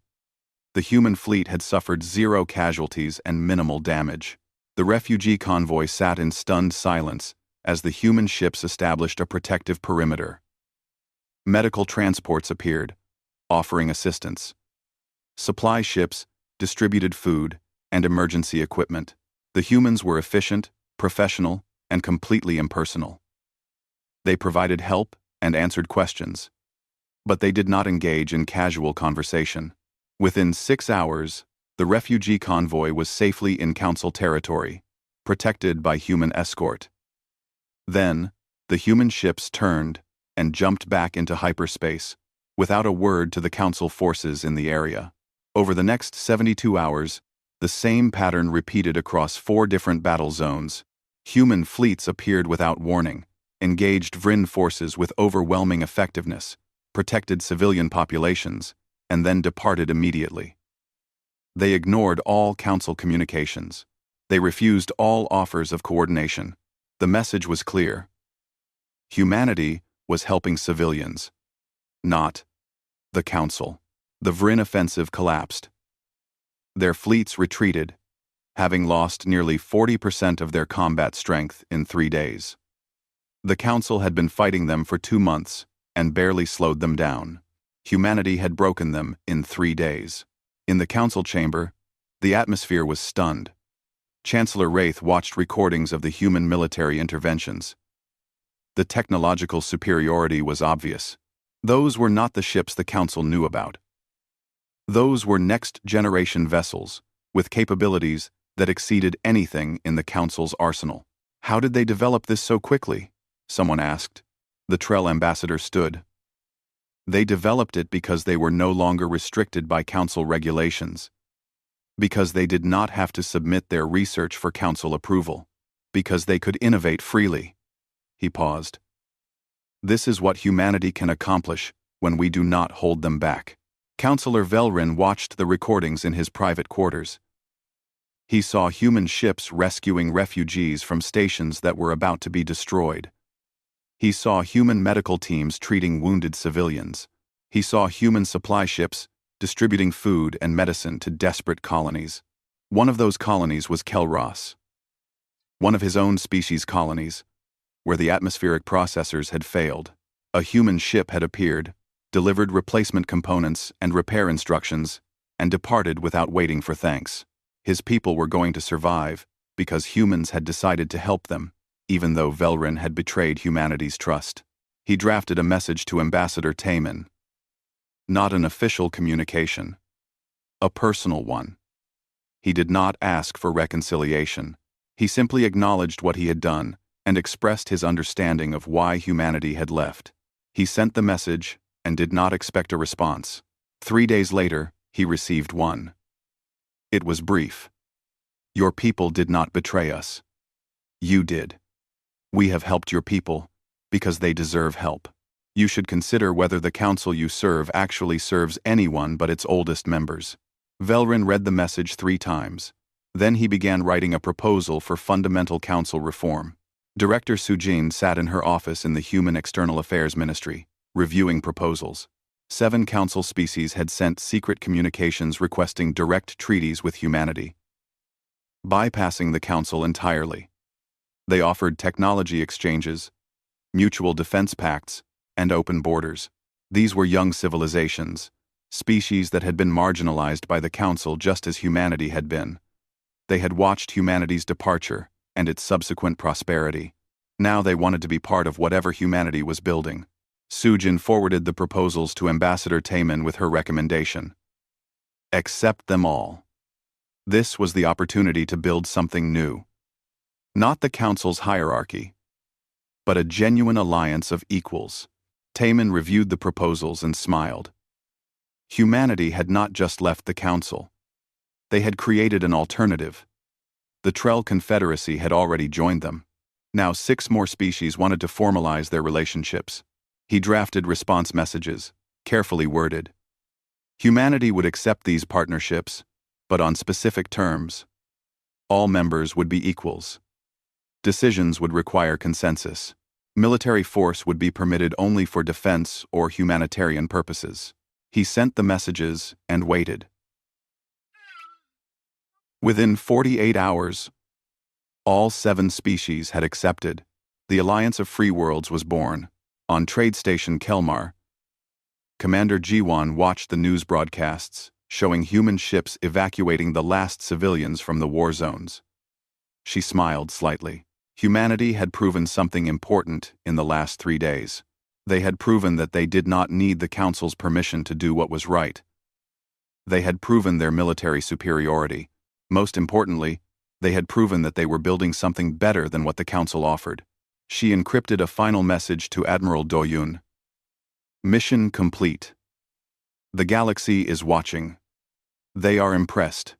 The human fleet had suffered 0 casualties and minimal damage. The refugee convoy sat in stunned silence as the human ships established a protective perimeter. Medical transports appeared, offering assistance. Supply ships distributed food and emergency equipment. The humans were efficient, professional, and completely impersonal. They provided help and answered questions, but they did not engage in casual conversation. Within 6 hours, the refugee convoy was safely in Council territory, protected by human escort. Then, the human ships turned and jumped back into hyperspace, without a word to the Council forces in the area. Over the next 72 hours, the same pattern repeated across 4 different battle zones. Human fleets appeared without warning, engaged Vryn forces with overwhelming effectiveness, protected civilian populations, and then departed immediately. They ignored all Council communications. They refused all offers of coordination. The message was clear. Humanity was helping civilians, not the Council. The Vryn offensive collapsed. Their fleets retreated, having lost nearly 40% of their combat strength in 3 days. The Council had been fighting them for 2 months and barely slowed them down. Humanity had broken them in 3 days. In the Council chamber, the atmosphere was stunned. Chancellor Wraith watched recordings of the human military interventions. The technological superiority was obvious. Those were not the ships the Council knew about. Those were next-generation vessels, with capabilities that exceeded anything in the Council's arsenal. How did they develop this so quickly? Someone asked. The Trell ambassador stood. They developed it because they were no longer restricted by Council regulations. Because they did not have to submit their research for Council approval. Because they could innovate freely. He paused. This is what humanity can accomplish when we do not hold them back. Councillor Velrin watched the recordings in his private quarters. He saw human ships rescuing refugees from stations that were about to be destroyed. He saw human medical teams treating wounded civilians. He saw human supply ships distributing food and medicine to desperate colonies. One of those colonies was Kelros. One of his own species' colonies, where the atmospheric processors had failed. A human ship had appeared, delivered replacement components and repair instructions, and departed without waiting for thanks. His people were going to survive because humans had decided to help them, even though Velrin had betrayed humanity's trust. He drafted a message to Ambassador Taman. Not an official communication. A personal one. He did not ask for reconciliation. He simply acknowledged what he had done and expressed his understanding of why humanity had left. He sent the message and did not expect a response. 3 days later, he received one. It was brief. Your people did not betray us. You did. We have helped your people because they deserve help. You should consider whether the council you serve actually serves anyone but its oldest members. Velrin read the message 3 times. Then he began writing a proposal for fundamental council reform. Director Sujin sat in her office in the Human External Affairs Ministry, reviewing proposals. 7 council species had sent secret communications requesting direct treaties with humanity, bypassing the council entirely. They offered technology exchanges, mutual defense pacts, and open borders. These were young civilizations, species that had been marginalized by the council just as humanity had been. They had watched humanity's departure and its subsequent prosperity. Now they wanted to be part of whatever humanity was building. Sujin forwarded the proposals to Ambassador Taman with her recommendation. Accept them all. This was the opportunity to build something new. Not the Council's hierarchy, but a genuine alliance of equals. Taman reviewed the proposals and smiled. Humanity had not just left the Council. They had created an alternative. The Trell Confederacy had already joined them. Now 6 more species wanted to formalize their relationships. He drafted response messages, carefully worded. Humanity would accept these partnerships, but on specific terms. All members would be equals. Decisions would require consensus. Military force would be permitted only for defense or humanitarian purposes. He sent the messages and waited. Within 48 hours, all 7 species had accepted. The Alliance of Free Worlds was born. On Trade Station Kelmar, Commander Jiwan watched the news broadcasts, showing human ships evacuating the last civilians from the war zones. She smiled slightly. Humanity had proven something important in the last 3 days. They had proven that they did not need the Council's permission to do what was right. They had proven their military superiority. Most importantly, they had proven that they were building something better than what the Council offered. She encrypted a final message to Admiral Doyun. Mission complete. The galaxy is watching. They are impressed.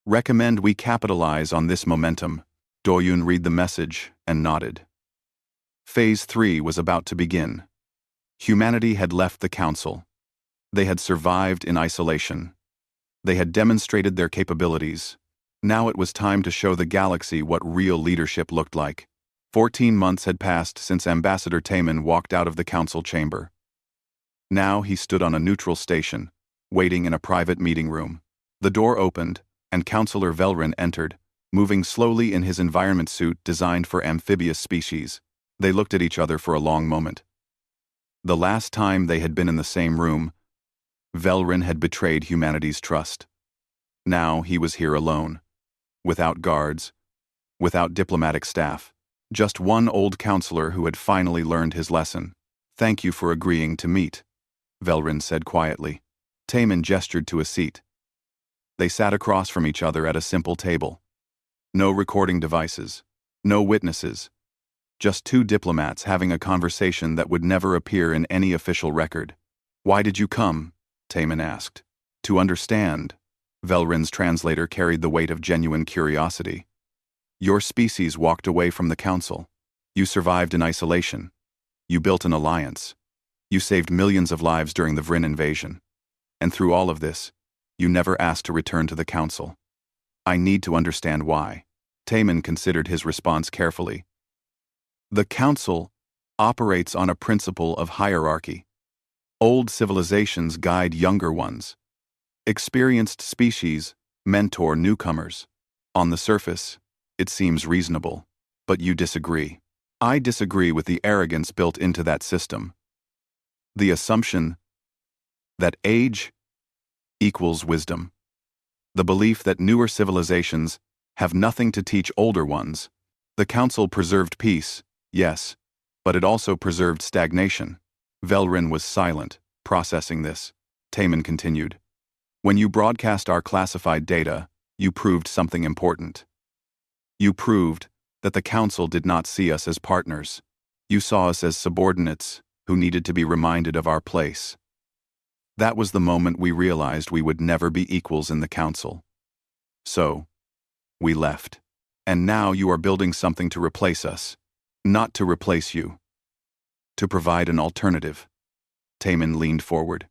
Recommend we capitalize on this momentum. Doyun read the message and nodded. Phase 3 was about to begin. Humanity had left the Council. They had survived in isolation. They had demonstrated their capabilities. Now it was time to show the galaxy what real leadership looked like. 14 months had passed since Ambassador Taman walked out of the Council chamber. Now he stood on a neutral station, waiting in a private meeting room. The door opened, and Councillor Velrin entered, moving slowly in his environment suit designed for amphibious species. They looked at each other for a long moment. The last time they had been in the same room, Velrin had betrayed humanity's trust. Now he was here alone, without guards, without diplomatic staff, just one old counselor who had finally learned his lesson. Thank you for agreeing to meet, Velrin said quietly. Taman gestured to a seat. They sat across from each other at a simple table. No recording devices, no witnesses, just 2 diplomats having a conversation that would never appear in any official record. Why did you come? Taman asked. To understand. Velrin's translator carried the weight of genuine curiosity. Your species walked away from the Council. You survived in isolation. You built an alliance. You saved millions of lives during the Vryn invasion. And through all of this, you never asked to return to the Council. I need to understand why. Taman considered his response carefully. The Council operates on a principle of hierarchy. Old civilizations guide younger ones. Experienced species mentor newcomers. On the surface, it seems reasonable, but you disagree. I disagree with the arrogance built into that system. The assumption that age equals wisdom. The belief that newer civilizations have nothing to teach older ones. The Council preserved peace, yes, but it also preserved stagnation. Velrin was silent, processing this. Taman continued. When you broadcast our classified data, you proved something important. You proved that the Council did not see us as partners. You saw us as subordinates who needed to be reminded of our place. That was the moment we realized we would never be equals in the Council. So, we left. And now you are building something to replace us. Not to replace you. To provide an alternative. Taman leaned forward.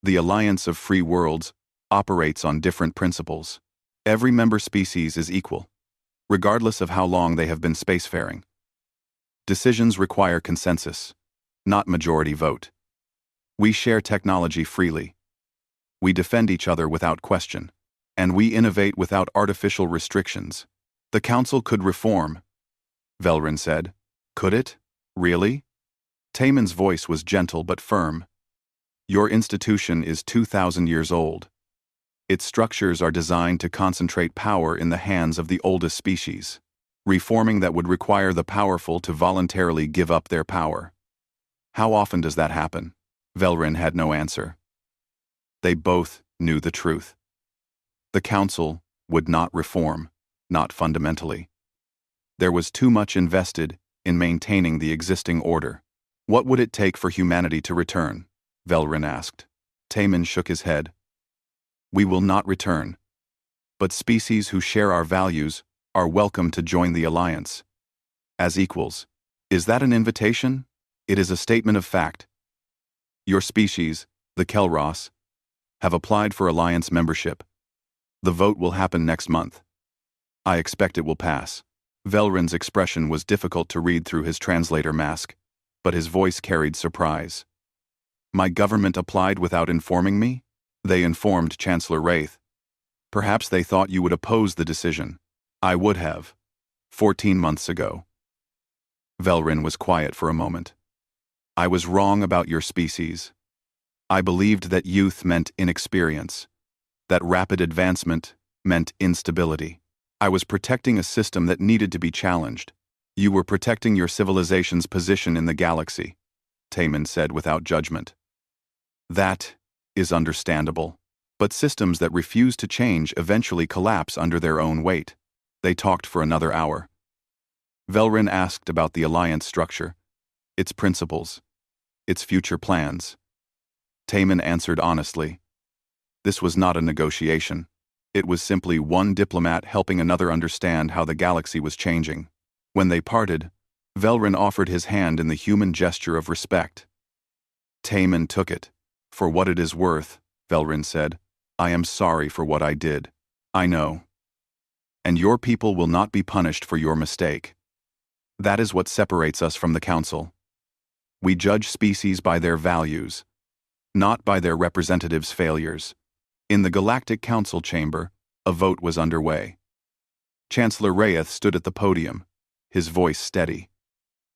The Alliance of Free Worlds operates on different principles. Every member species is equal, regardless of how long they have been spacefaring. Decisions require consensus, not majority vote. We share technology freely. We defend each other without question, and we innovate without artificial restrictions. The Council could reform, Velrin said. Could it? Really? Taman's voice was gentle but firm. Your institution is 2,000 years old. Its structures are designed to concentrate power in the hands of the oldest species. Reforming that would require the powerful to voluntarily give up their power. How often does that happen? Velrin had no answer. They both knew the truth. The Council would not reform, not fundamentally. There was too much invested in maintaining the existing order. What would it take for humanity to return? Velrin asked. Taman shook his head. We will not return. But species who share our values are welcome to join the alliance. As equals. Is that an invitation? It is a statement of fact. Your species, the Kelros, have applied for alliance membership. The vote will happen next month. I expect it will pass. Velrin's expression was difficult to read through his translator mask, but his voice carried surprise. My government applied without informing me? They informed Chancellor Wraith. Perhaps they thought you would oppose the decision. I would have. 14 months ago. Velrin was quiet for a moment. I was wrong about your species. I believed that youth meant inexperience, that rapid advancement meant instability. I was protecting a system that needed to be challenged. You were protecting your civilization's position in the galaxy, Taman said without judgment. That is understandable. But systems that refuse to change eventually collapse under their own weight. They talked for another hour. Velrin asked about the alliance structure, its principles, its future plans. Taman answered honestly. This was not a negotiation. It was simply one diplomat helping another understand how the galaxy was changing. When they parted, Velrin offered his hand in the human gesture of respect. Taman took it. For what it is worth, Velrin said, I am sorry for what I did. I know. And your people will not be punished for your mistake. That is what separates us from the Council. We judge species by their values, not by their representatives' failures. In the Galactic Council chamber, a vote was underway. Chancellor Wraith stood at the podium, his voice steady.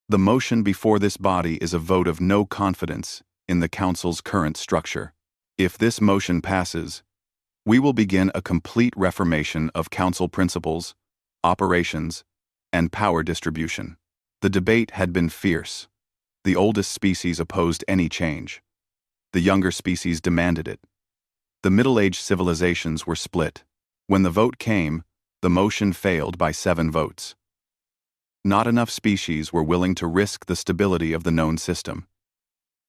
The motion before this body is a vote of no confidence in the Council's current structure. If this motion passes, we will begin a complete reformation of Council principles, operations, and power distribution. The debate had been fierce. The oldest species opposed any change. The younger species demanded it. The middle-aged civilizations were split. When the vote came, the motion failed by 7 votes. Not enough species were willing to risk the stability of the known system.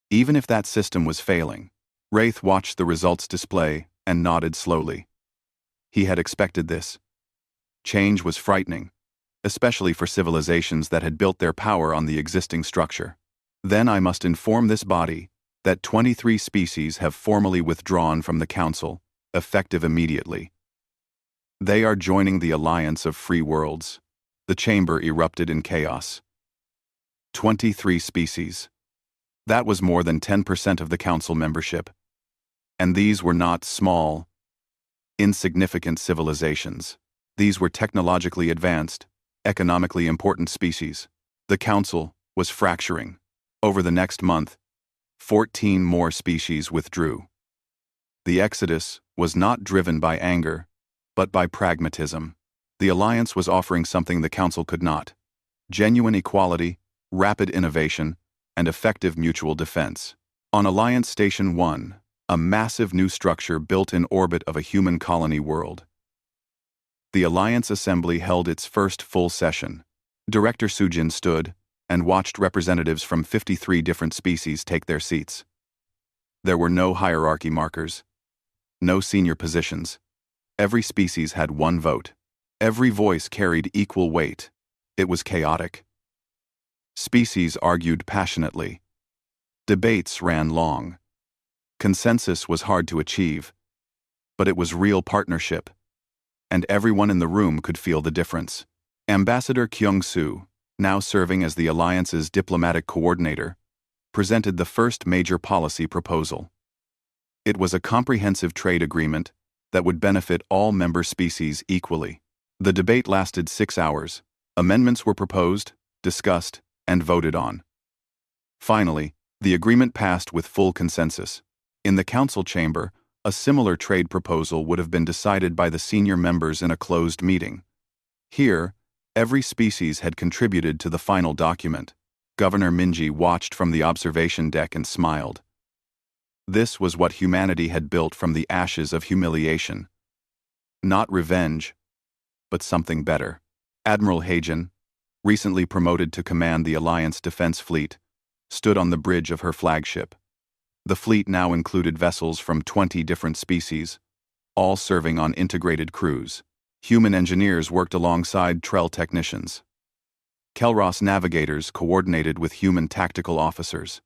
Even if that system was failing, Wraith watched the results display and nodded slowly. He had expected this. Change was frightening, especially for civilizations that had built their power on the existing structure. Then I must inform this body that 23 species have formally withdrawn from the Council, effective immediately. They are joining the Alliance of Free Worlds. The chamber erupted in chaos. 23 species. That was more than 10% of the Council membership. And these were not small, insignificant civilizations. These were technologically advanced, economically important species. The Council was fracturing. Over the next month, 14 more species withdrew. The exodus was not driven by anger, but by pragmatism. The Alliance was offering something the Council could not: genuine equality, rapid innovation, and effective mutual defense. On Alliance Station 1, a massive new structure built in orbit of a human colony world. The Alliance Assembly held its first full session. Director Sujin stood and watched representatives from 53 different species take their seats. There were no hierarchy markers, no senior positions. Every species had one vote. Every voice carried equal weight. It was chaotic. Species argued passionately. Debates ran long. Consensus was hard to achieve, but it was real partnership, and everyone in the room could feel the difference. Ambassador Kyung-soo, now serving as the Alliance's diplomatic coordinator, presented the first major policy proposal. It was a comprehensive trade agreement that would benefit all member species equally. The debate lasted 6 hours. Amendments were proposed, discussed, and voted on. Finally, the agreement passed with full consensus. In the Council chamber, a similar trade proposal would have been decided by the senior members in a closed meeting. Here, every species had contributed to the final document. Governor Minji watched from the observation deck and smiled. This was what humanity had built from the ashes of humiliation. Not revenge, but something better. Admiral Hagen, recently promoted to command the Alliance Defense Fleet, stood on the bridge of her flagship. The fleet now included vessels from 20 different species, all serving on integrated crews. Human engineers worked alongside Trell technicians. Kelros navigators coordinated with human tactical officers.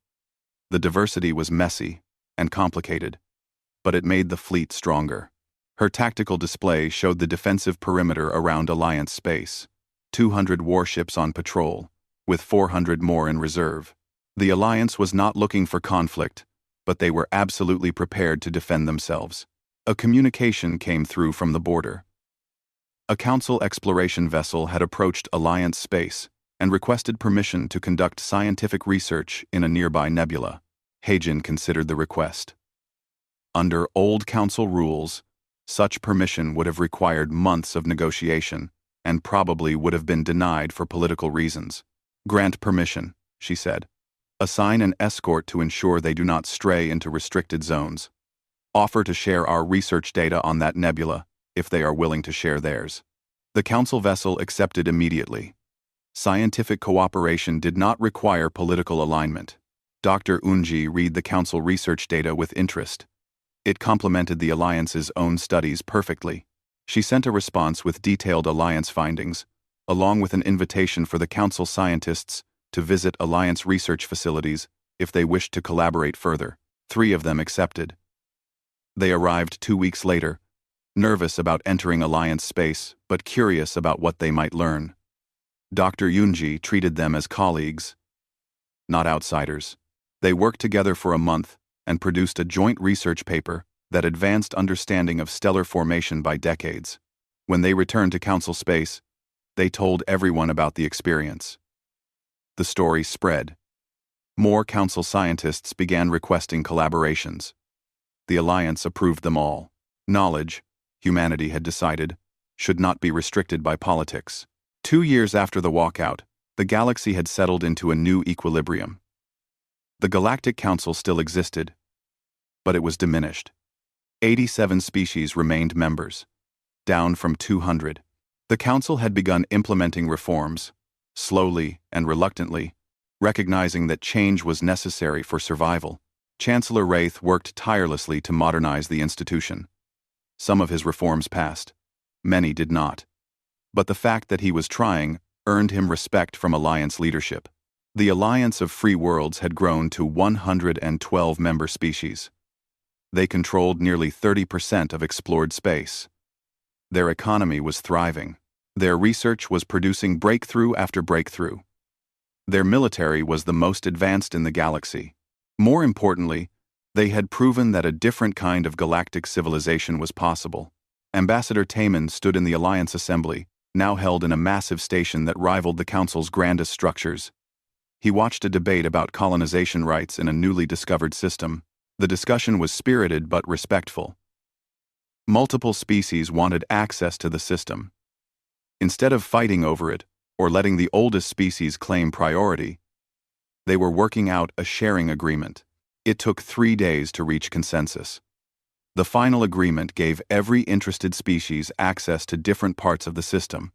The diversity was messy and complicated, but it made the fleet stronger. Her tactical display showed the defensive perimeter around Alliance space, 200 warships on patrol, with 400 more in reserve. The Alliance was not looking for conflict, but they were absolutely prepared to defend themselves. A communication came through from the border. A Council exploration vessel had approached Alliance space and requested permission to conduct scientific research in a nearby nebula. Hagen considered the request. Under old Council rules, such permission would have required months of negotiation and probably would have been denied for political reasons. "Grant permission," she said. "Assign an escort to ensure they do not stray into restricted zones. Offer to share our research data on that nebula, if they are willing to share theirs." The Council vessel accepted immediately. Scientific cooperation did not require political alignment. Dr. Unji read the Council research data with interest. It complemented the Alliance's own studies perfectly. She sent a response with detailed Alliance findings, along with an invitation for the Council scientists to visit Alliance research facilities if they wished to collaborate further. 3 of them accepted. They arrived 2 weeks later, nervous about entering Alliance space, but curious about what they might learn. Dr. Yunji treated them as colleagues, not outsiders. They worked together for a month and produced a joint research paper that advanced understanding of stellar formation by decades. When they returned to Council space, they told everyone about the experience. The story spread. More Council scientists began requesting collaborations. The Alliance approved them all. Knowledge, humanity had decided, should not be restricted by politics. 2 years after the walkout, the galaxy had settled into a new equilibrium. The Galactic Council still existed, but it was diminished. 87 species remained members, down from 200. The Council had begun implementing reforms, slowly and reluctantly, recognizing that change was necessary for survival. Chancellor Wraith worked tirelessly to modernize the institution. Some of his reforms passed, many did not. But the fact that he was trying earned him respect from Alliance leadership. The Alliance of Free Worlds had grown to 112 member species. They controlled nearly 30% of explored space. Their economy was thriving. Their research was producing breakthrough after breakthrough. Their military was the most advanced in the galaxy. More importantly, they had proven that a different kind of galactic civilization was possible. Ambassador Taman stood in the Alliance Assembly, now held in a massive station that rivaled the Council's grandest structures. He watched a debate about colonization rights in a newly discovered system. The discussion was spirited but respectful. Multiple species wanted access to the system. Instead of fighting over it, or letting the oldest species claim priority, they were working out a sharing agreement. It took 3 days to reach consensus. The final agreement gave every interested species access to different parts of the system,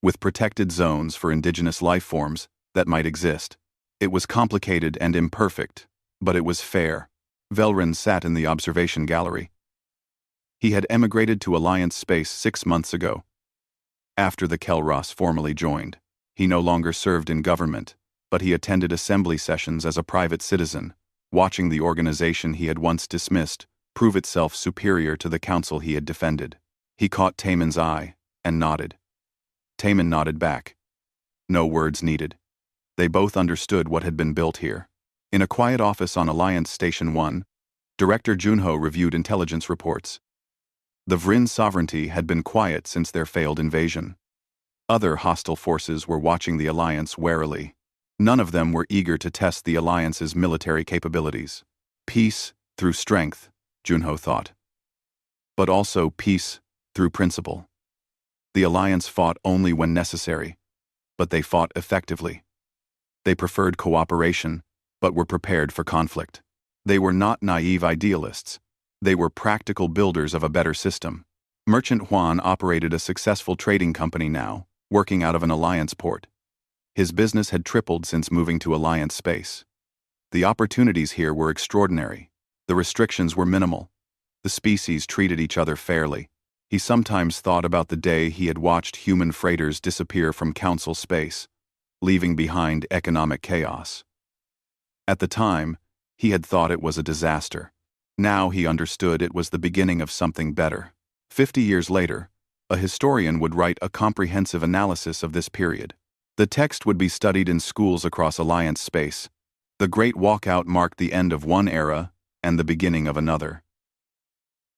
with protected zones for indigenous life forms that might exist. It was complicated and imperfect, but it was fair. Velrin sat in the observation gallery. He had emigrated to Alliance space 6 months ago. After the Kelros formally joined, he no longer served in government, but he attended assembly sessions as a private citizen, watching the organization he had once dismissed prove itself superior to the Council he had defended. He caught Taman's eye and nodded. Taman nodded back. No words needed. They both understood what had been built here. In a quiet office on Alliance Station 1, Director Junho reviewed intelligence reports. The Vrin sovereignty had been quiet since their failed invasion. Other hostile forces were watching the Alliance warily. None of them were eager to test the Alliance's military capabilities. Peace through strength, Junho thought. But also peace through principle. The Alliance fought only when necessary, but they fought effectively. They preferred cooperation, but were prepared for conflict. They were not naive idealists. They were practical builders of a better system. Merchant Juan operated a successful trading company now, working out of an Alliance port. His business had tripled since moving to Alliance space. The opportunities here were extraordinary. The restrictions were minimal. The species treated each other fairly. He sometimes thought about the day he had watched human freighters disappear from Council space, leaving behind economic chaos. At the time, he had thought it was a disaster. Now he understood it was the beginning of something better. 50 years later, a historian would write a comprehensive analysis of this period. The text would be studied in schools across Alliance space. The Great Walkout marked the end of one era and the beginning of another.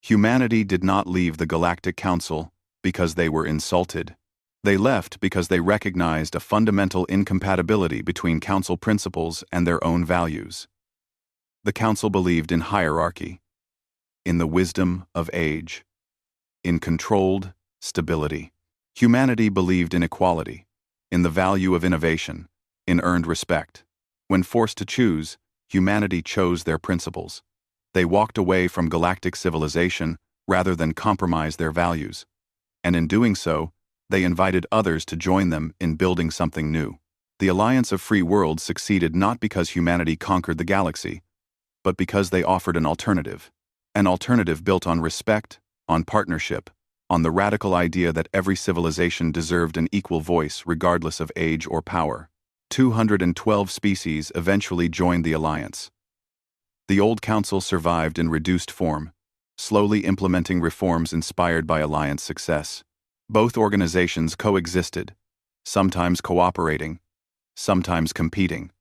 Humanity did not leave the Galactic Council because they were insulted. They left because they recognized a fundamental incompatibility between Council principles and their own values. The Council believed in hierarchy, in the wisdom of age, in controlled stability. Humanity believed in equality, in the value of innovation, in earned respect. When forced to choose, humanity chose their principles. They walked away from galactic civilization rather than compromise their values. And in doing so, they invited others to join them in building something new. The Alliance of Free Worlds succeeded not because humanity conquered the galaxy, but because they offered an alternative built on respect, on partnership, on the radical idea that every civilization deserved an equal voice regardless of age or power. 212 species eventually joined the Alliance. The old Council survived in reduced form, slowly implementing reforms inspired by Alliance success. Both organizations coexisted, sometimes cooperating, sometimes competing,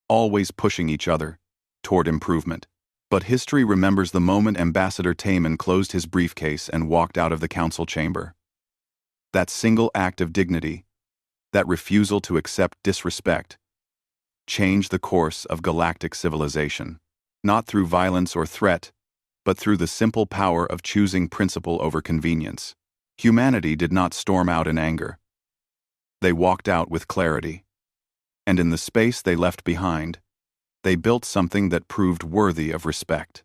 always pushing each other toward improvement. But history remembers the moment Ambassador Taman closed his briefcase and walked out of the Council chamber. That single act of dignity, that refusal to accept disrespect, changed the course of galactic civilization, not through violence or threat, but through the simple power of choosing principle over convenience. Humanity did not storm out in anger. They walked out with clarity. And in the space they left behind, they built something that proved worthy of respect.